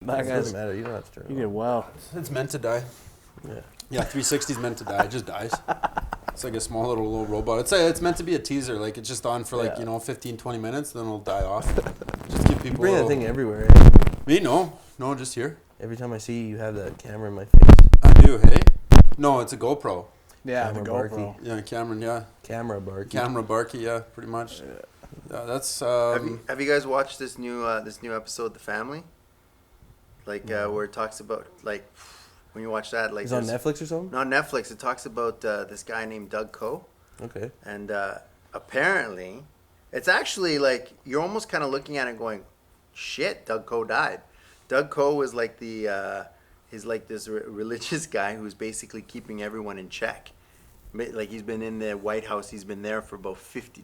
That It doesn't matter. You don't have to turn it You on. did well. It's meant to die. Yeah. Yeah, 360 is meant to die. It just dies. It's like a small little robot. It's meant to be a teaser. Like it's just on for like, Yeah. 15, 20 minutes, then it'll die off. Just give people. You bring that thing everywhere. Eh? Me? No, just here. Every time I see you, you have that camera in my face. I do. Hey. No, it's a GoPro. Yeah, Camera the Barky. GoPro. Yeah, Cameron. Yeah, Camera Barky. camera Barky. Yeah, pretty much. Yeah, that's. Have you guys watched this new episode, The Family? Like where it talks about like when you watch that, like It's on Netflix or something? not Netflix. It talks about this guy named Doug Coe, Okay. and apparently, it's actually like you're almost kind of looking at it going, "Shit, Doug Coe died." Doug Coe was like he's like this religious guy who's basically keeping everyone in check. Like he's been in the White House. He's been there for about 50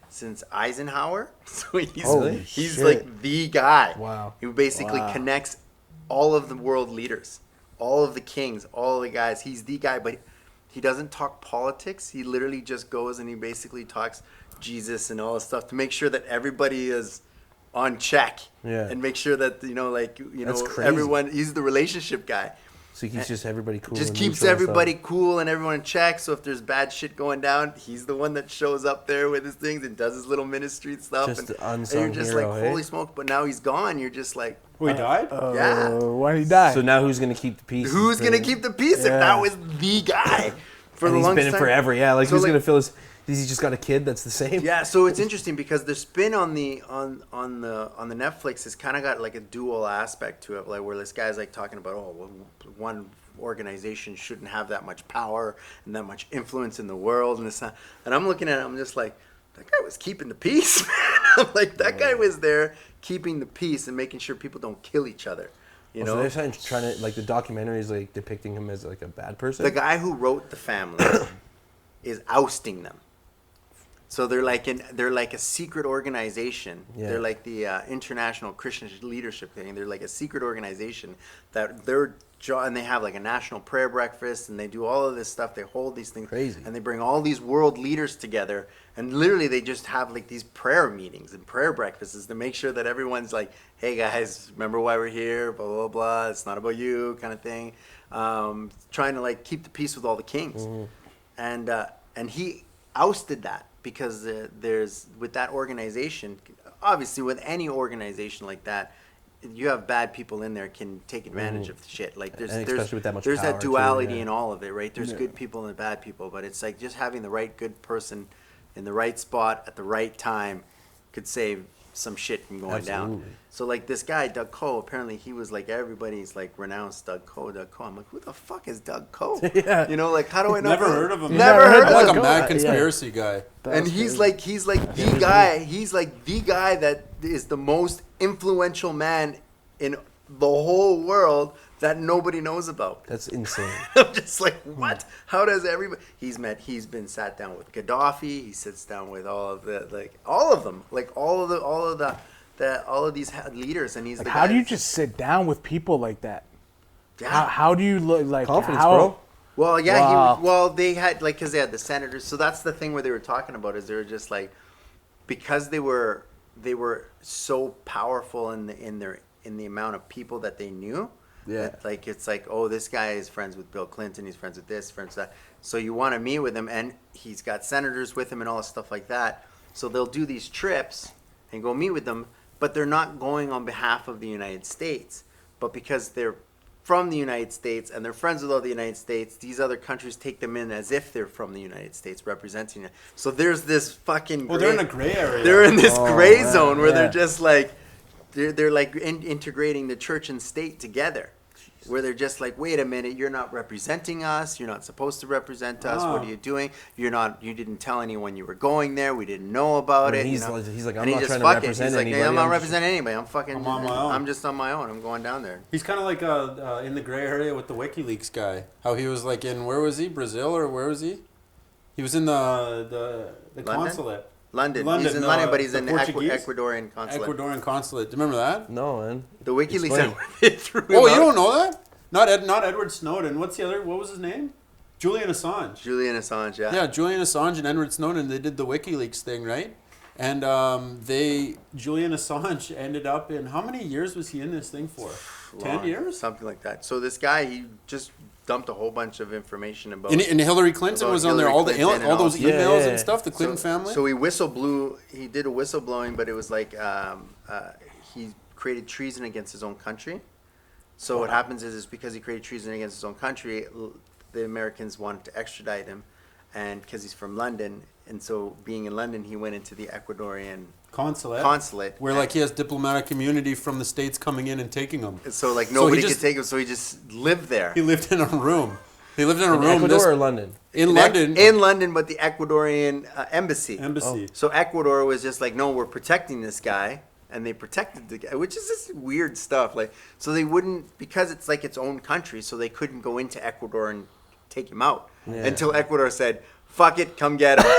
since Eisenhower. So he's shit. like the guy. Wow. Who basically Wow. connects all of the world leaders, all of the kings, all of the guys. He's the guy, but he doesn't talk politics. He literally just goes and he basically talks Jesus and all this stuff to make sure that everybody is on check. Yeah. And make sure that That's crazy. everyone. He's the relationship guy. So he keeps just everybody cool. Just and keeps neutral and everybody stuff. cool and everyone in check. So if there's bad shit going down, he's the one that shows up there with his things and does his little ministry stuff. Just and, the and unsung you're just hero, like, hey? holy smoke! But now he's gone. You're just like, We died. Yeah. Why did he die? So now who's going to keep the peace? who's gonna keep the peace if Yeah. that was the guy for And the he's longest been in time? forever, yeah. Like So, who's like- going to fill his... Has he just got a kid that's the same? Yeah, so it's interesting because the spin on the Netflix has kind of got like a dual aspect to it, like where this guy's like talking about one organization shouldn't have that much power and that much influence in the world and this, and I'm looking at it, I'm just like, that guy was keeping the peace, man. I'm like, that guy was there keeping the peace and making sure people don't kill each other. You know, So they're trying to like the documentary is like depicting him as like a bad person. the guy who wrote The Family is ousting them. So they're like a secret organization. Yeah. They're like the International Christian Leadership thing. They're like a secret organization that and they have like a national prayer breakfast and they do all of this stuff. They hold these things Crazy. and they bring all these world leaders together and literally they just have like these prayer meetings and prayer breakfasts to make sure that everyone's like, hey guys, remember why we're here? Blah blah blah. It's not about you, kind of thing. Trying to like keep the peace with all the kings, and he ousted that. Because there's with that organization, obviously with any organization like that, you have bad people in there can take advantage of shit. Like And especially with that much there's power, that too, duality yeah. in all of it, right? There's good people and bad people, but it's like just having the right good person in the right spot at the right time could save some shit from going down. Absolutely. So like this guy Doug Coe, apparently he was like everybody's like renounced Doug Coe. I'm like, who the fuck is Doug Coe? Yeah. You know, like how do I know? Never heard of him. Never heard of Like him. a mad Yeah. conspiracy guy. And he's like the guy. He's like the guy that is the most influential man in the whole world that nobody knows about. That's insane. I'm just like, what? How does everybody? He's been sat down with Gaddafi. He sits down with all of them, like all of these leaders, and he's Like, the how guy do you that's- just sit down with people like that? Yeah. How do you look like Confidence, how, bro. Well, yeah, Wow. they had because they had the senators. So that's the thing where they were talking about is they were just like because they were so powerful in the amount of people that they knew. Yeah. that, like it's like, oh, this guy is friends with Bill Clinton. He's friends with this, friends with that. So you want to meet with him, and he's got senators with him and all this stuff like that. So they'll do these trips and go meet with them, but they're not going on behalf of the United States, but because they're from the United States and they're friends with all the United States, these other countries take them in as if they're from the United States, representing it. So there's this fucking. Well, they're in a gray area. They're in this gray man, zone where yeah. they're just like, they're like integrating the church and state together. Where they're just like, wait a minute, you're not representing us. You're not supposed to represent us. What are you doing? You didn't tell anyone you were going there. We didn't know about it. He's you know? like, I'm And he not just trying to fuck it. represent He's like, anybody. "Hey, I'm not just- representing anybody. I'm on my own." I'm just on my own. I'm going down there. He's kind of like in the gray area with the WikiLeaks guy. How he was like in, where was he? Brazil or where was he? He was in the consulate. London. London, He's in no, London, but he's the in Portuguese? Ecuadorian consulate. Ecuadorian consulate. Do you remember that? No, man. The WikiLeaks Explain. they threw him Oh, you out. don't know that? Not Edward Snowden. What's the other? What was his name? Julian Assange. Julian Assange, yeah. Yeah, Julian Assange and Edward Snowden. They did the WikiLeaks thing, right? And Julian Assange ended up in, how many years was he in this thing for? 10 years? Something like that. So this guy, he just dumped a whole bunch of information about. And Hillary Clinton about was on there, Hillary Clinton and all those all- emails Yeah. and stuff, the Clinton family? So he did a whistleblowing, but it was like he created treason against his own country. So what happens is because he created treason against his own country, the Americans wanted to extradite him, and because he's from London, and so being in London, he went into the Ecuadorian consulate. Where like he has diplomatic immunity from the States coming in and taking him. So like So nobody he could just- take him, so he just lived there. He lived in a room. He lived in a In room Ecuador or London? in London. In London, but the Ecuadorian embassy. Embassy. So Ecuador was just like, no, we're protecting this guy, and they protected the guy, which is just weird stuff. Like, so they wouldn't, because it's like its own country, so they couldn't go into Ecuador and take him out until Ecuador said, "Fuck it, come get him."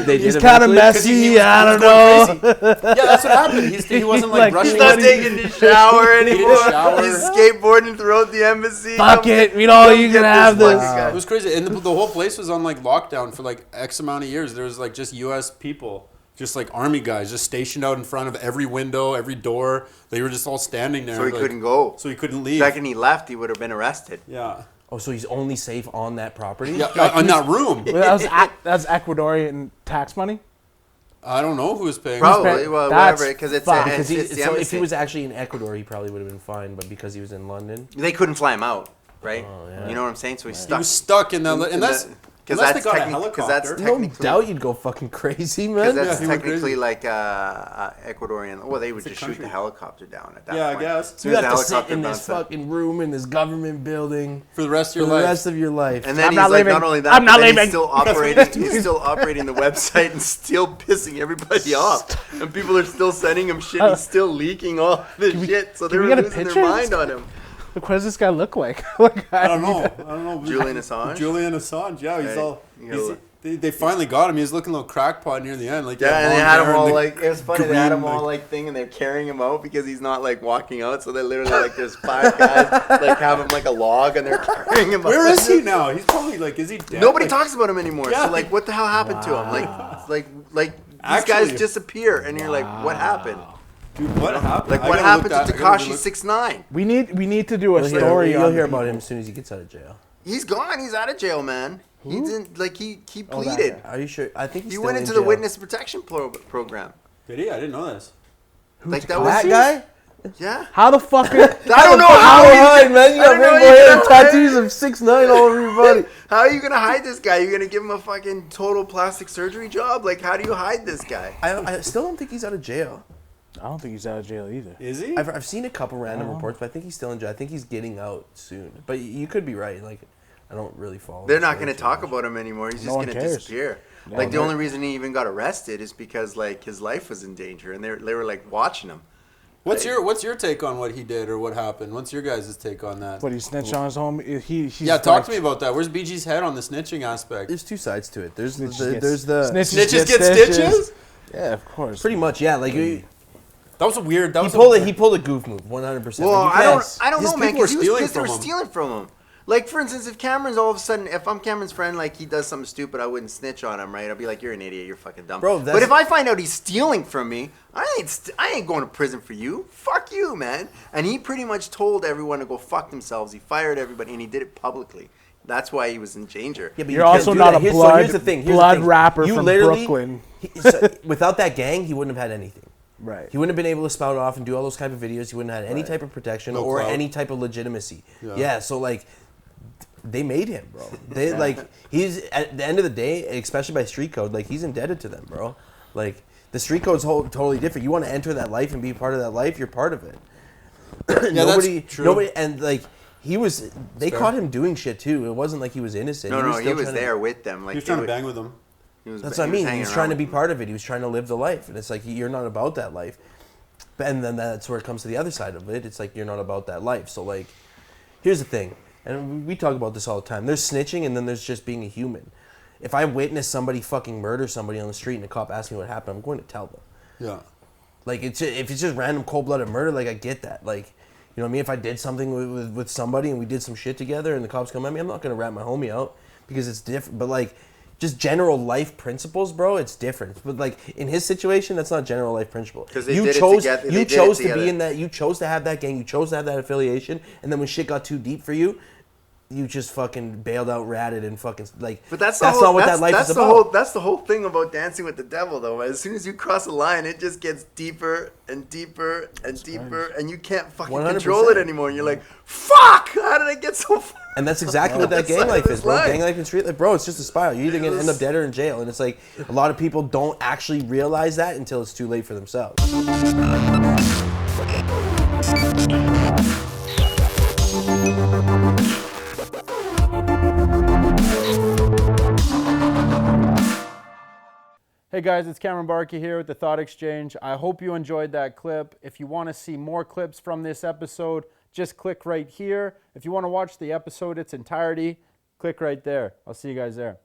They He's did kind of eventually? messy. I don't know. Yeah, that's what happened. He wasn't like, Like, rushing. He's not taking the shower didn't anymore. shower. He's skateboarding throughout the embassy. Fuck Come it. You know, come you get can have fucking this. guy. It was crazy, and the whole place was on like lockdown for like X amount of years. There was like just U.S. people, just like army guys, just stationed out in front of every window, every door. They were just all standing there. So he like- couldn't go. So he couldn't The leave. second he left, he would have been arrested. Yeah. Oh, so he's only safe on that property? Yeah, in that room. Well, that's Ecuadorian tax money. I don't know who was paying. Probably, well, That's whatever, because it's, fucked. Because it's the so if embassy. he was actually in Ecuador, he probably would have been fine. But because he was in London, They couldn't fly him out, right? Oh, yeah. You know what I'm saying? So he's He stuck. was stuck in that, and that's because unless that's they got a technically because helicopter. that's no technically doubt you'd go fucking crazy, because man. that's he went technically crazy. like Ecuadorian. Well, they would It's a just shoot country. the helicopter down at that Yeah, I point. guess. As soon You as have the to sit helicopter in this bounced up. fucking room in this government building For the rest for of the your life. rest of your life. And then I'm he's not like, leaving. not only that, I'm but not then leaving. he's still operating. He's still operating the website and still pissing everybody off. And people are still sending him shit. He's still leaking all this shit. So can they're we get a losing picture their of mind this on him. Look, what does this guy look like? Like, I don't know. Julian Assange? Julian Assange. Yeah, he's Right. all. You gotta- They finally got him. He was looking a little crackpot near the end. Like Yeah, and they long had him hair all and the like, it was funny, they had him green, all like thing and they're carrying him out because he's not like walking out. So they literally like, there's 5 guys like have him like a log and they're carrying him Where out. is he now? He's probably like, is he dead? Nobody Like, talks about him anymore. Yeah. So like, what the hell happened to him? Like these Actually- guys disappear and you're like, what happened? Dude, what happened? Like I what gotta happened look to that- I gotta Tekashi look- 6ix9ine? we need to do a You'll hear, story. you'll on hear the about him people. as soon as he gets out of jail. He's gone. He's out of jail, man. He didn't like he that pleaded. Are you sure? I think he's He still went in into the jail. witness protection program. Did he? I didn't know this. Like that Tekashi? was That guy? yeah. How the fuck? I don't know how hide, he's man. You I got don't know rainbow how hair you're and gonna tattoos of 6ix9ine all over your body. How are you gonna hide this guy? You gonna give him a fucking total plastic surgery job? Like, how do you hide this guy? I still don't think he's out of jail. I don't think he's out of jail either. Is he? I've seen a couple random reports, but I think he's still in jail. I think he's getting out soon. But you could be right. Like, I don't really follow. They're the not story gonna too talk much. about him anymore. He's No just one gonna cares. disappear. No Like one the only cares. reason he even got arrested is because like his life was in danger, and they were like watching him. What's your take on what he did or what happened? What's your guys' take on that? But he snitched on his home. He's Yeah, talk like- to me about that. Where's BG's head on the snitching aspect? There's two sides to it. There's Snitches there's the Snitches get stitches? Yeah, of course. pretty much like That was a weird. That was he pulled a goof move 100%. Well, Like, I don't yes. know, His man. people were Because he was stealing pissed they were from him. stealing from him. Like, for instance, if Cameron's all of a sudden, if I'm Cameron's friend, like he does something stupid, I wouldn't snitch on him, right? I'd be like, you're an idiot, you're fucking dumb. Bro, but that's- if I find out he's stealing from me, I ain't going to prison for you. Fuck you, man. And he pretty much told everyone to go fuck themselves. He fired everybody, and he did it publicly. That's why he was in danger. Yeah, but You're you can't also do not that. a Here's blood- the thing. blood rapper from literally- Brooklyn. Without that gang, he wouldn't have had anything. Right. He wouldn't have been able to spout off and do all those type of videos. He wouldn't have had any type of protection No or clout. any type of legitimacy. Yeah. Yeah, so like they made him, bro. They like he's at the end of the day, especially by street code, like he's indebted to them, bro. Like the street code's totally different. You want to enter that life and be part of that life, you're part of it. Yeah, that's true. Nobody, and like he was. They fair. caught him doing shit too. It wasn't like he was innocent. No, was he still was trying to- there with them. Like He was trying to they bang with him. That's what I mean. hanging He was trying to around be with part of it. He was trying to live the life, and it's like you're not about that life. And then that's where it comes to the other side of it. It's like you're not about that life. So like, here's the thing, and we talk about this all the time. There's snitching, and then there's just being a human. If I witness somebody fucking murder somebody on the street and a cop asks me what happened, I'm going to tell them. Yeah. Like if it's just random cold-blooded murder, like I get that. Like, you know what I mean? If I did something with somebody and we did some shit together and the cops come at me, I'm not gonna rat my homie out because it's different. But like, just general life principles, bro, it's different. But like in his situation, that's not general life principle. Because they You did it chose, together- they you did it chose to together. be in that. You chose to have that gang. You chose to have that affiliation. And then when shit got too deep for you, you just fucking bailed out, ratted, and fucking like. But that's not what that life is the about. That's the whole thing about Dancing with the Devil, though. As soon as you cross a line, it just gets deeper and deeper and deeper, and you can't fucking 100%. control it anymore. And you're like, "Fuck! How did I get so far?" And that's exactly what that That's gang like life this is, bro. life. Gang life and street life, bro. It's just a spiral. You're either gonna end up dead or in jail, and it's like a lot of people don't actually realize that until it's too late for themselves. Hey guys, it's Cameron Barkey here with the Thought Exchange. I hope you enjoyed that clip. If you want to see more clips from this episode, just click right here. If you want to watch the episode its entirety, click right there. I'll see you guys there.